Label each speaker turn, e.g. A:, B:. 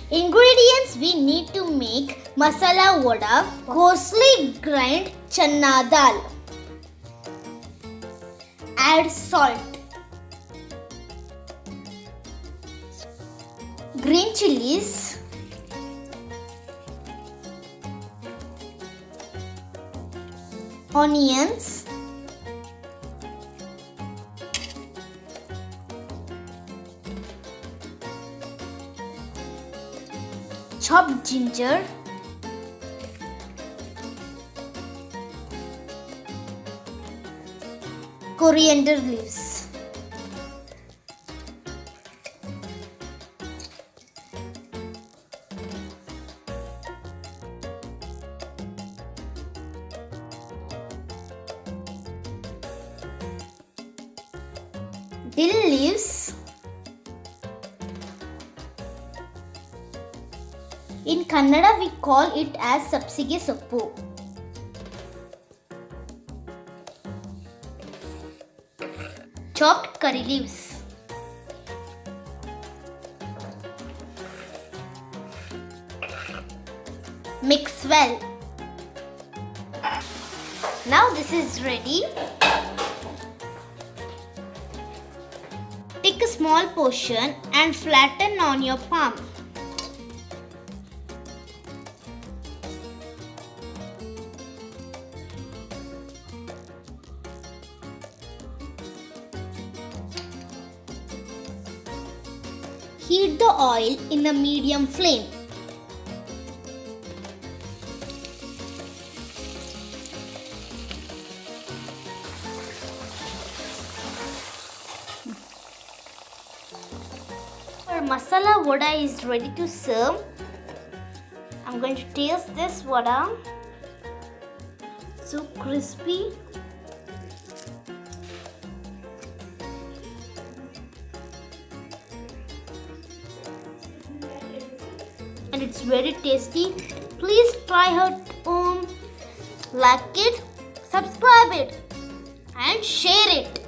A: Ingredients we need to make masala vada: coarsely grind chana dal. Add salt, green chilies, onions, chopped ginger, coriander leaves, dill leaves. In Kannada we call it as sapsige soppu. Chopped curry leaves. Mix well. Now this is ready. Take a small portion and flatten on your palm. Heat the oil in a medium flame. Our masala vada is ready to serve. I'm going to taste this vada. So crispy. And it's very tasty. Please try at home. Like it, subscribe it, and share it.